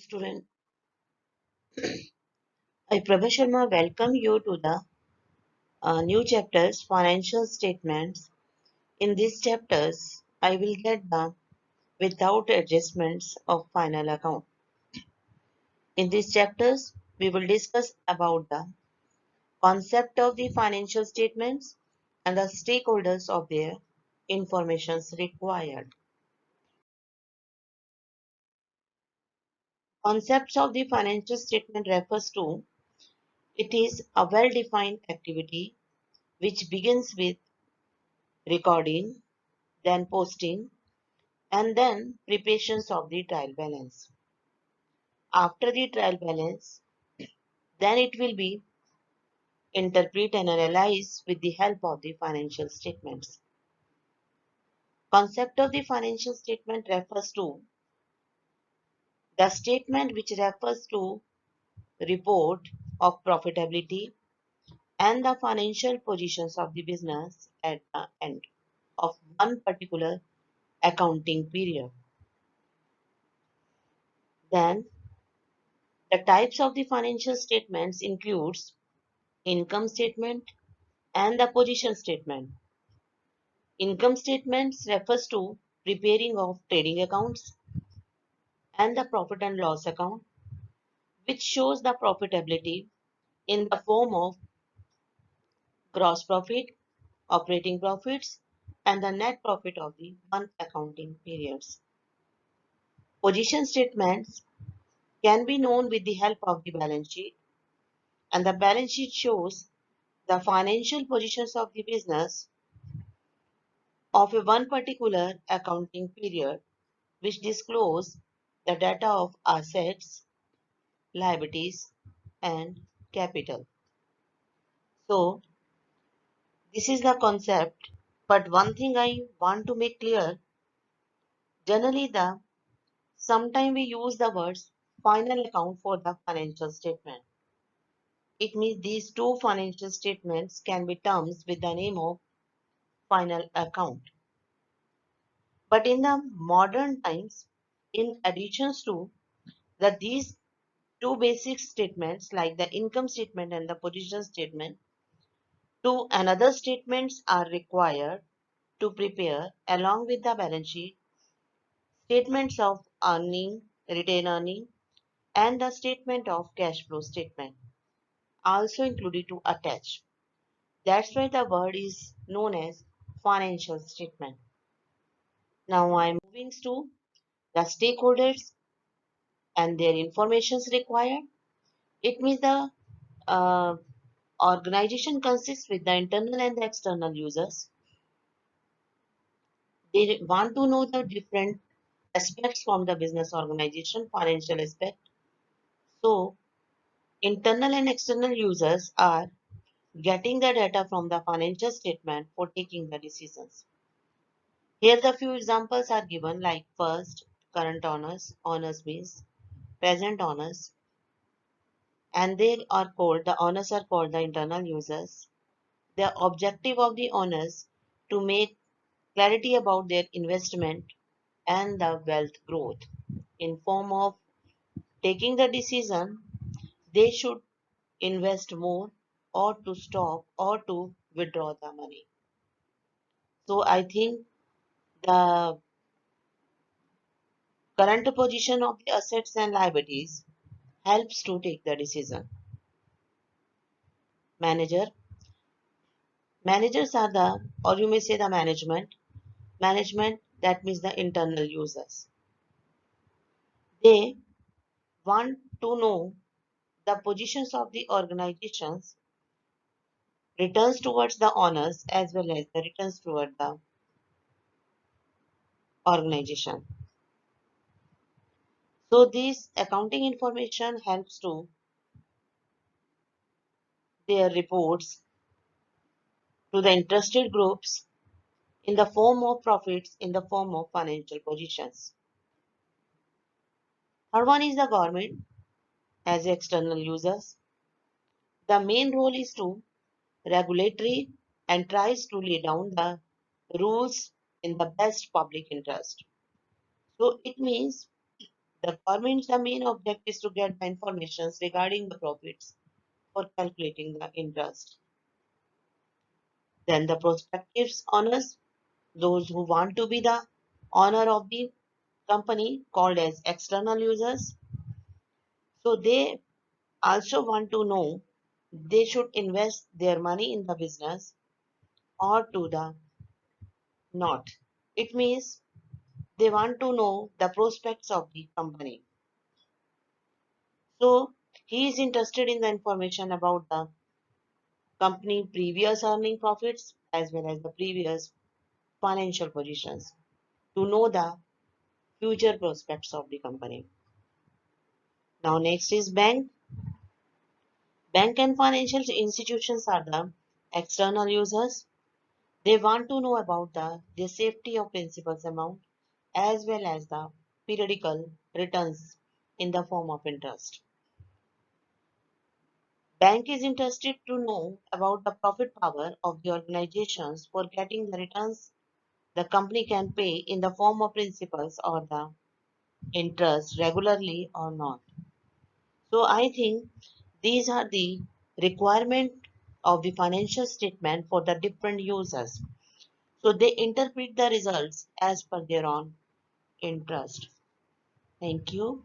Student, I Prabha Sharma welcome you to the new chapters financial statements. In these chapters, I will get the without adjustments of final account. In these chapters, we will discuss about the concept of the financial statements and the stakeholders of their informations required. Concepts of the financial statement refers to it is a well-defined activity which begins with recording, then posting, and then preparations of the trial balance. After the trial balance, then it will be interpret and analyze with the help of the financial statements. Concept of the financial statement refers to the statement which refers to report of profitability and the financial positions of the business at the end of one particular accounting period. Then the types of the financial statements includes income statement and the position statement. Income statements refers to preparing of trading accounts and the profit and loss account, which shows the profitability in the form of gross profit, operating profits, and the net profit of the one accounting periods. Position statements can be known with the help of the balance sheet, and the balance sheet shows the financial positions of the business of a one particular accounting period, which disclose the data of assets, liabilities, and capital. So, this is the concept. But one thing I want to make clear, generally the sometimes we use the words final account for the financial statement. It means these two financial statements can be terms with the name of final account. But in the modern times, in addition to that these two basic statements like the income statement and the position statement, two another statements are required to prepare along with the balance sheet, statements of earning, retained earning, and the statement of cash flow statement also included to attach. That's why the word is known as financial statement. Now I'm moving to the stakeholders and their informations required. It means the uh, organization consists with the internal and the external users. They want to know the different aspects from the business organization, financial aspect. So, internal and external users are getting the data from the financial statement for taking the decisions. Here the few examples are given like first, current owners, owners means present owners, and the owners are called the internal users. The objective of the owners to make clarity about their investment and the wealth growth in form of taking the decision they should invest more or to stop or to withdraw the money. So I think the current position of the assets and liabilities helps to take the decision. Manager. Managers are the, or you may say the management. Management, that means the internal users. They want to know the positions of the organizations, returns towards the owners as well as the returns toward the organization. So this accounting information helps to their reports to the interested groups in the form of profits in the form of financial positions. Third one is the government as external users. The main role is to regulatory and tries to lay down the rules in the best public interest. So it means The government's the main object is to get the information regarding the profits for calculating the interest. Then the prospective owners, those who want to be the owner of the company, called as external users. So they also want to know they should invest their money in the business or to the not. It means they want to know the prospects of the company. So he is interested in the information about the company previous earning profits as well as the previous financial positions to know the future prospects of the company. Now next is bank. Bank and financial institutions are the external users. They want to know about the safety of principal's amount as well as the periodical returns in the form of interest. Bank is interested to know about the profit power of the organizations for getting the returns the company can pay in the form of principals or the interest regularly or not. So I think these are the requirement of the financial statement for the different users. So they interpret the results as per their own interest. Thank you.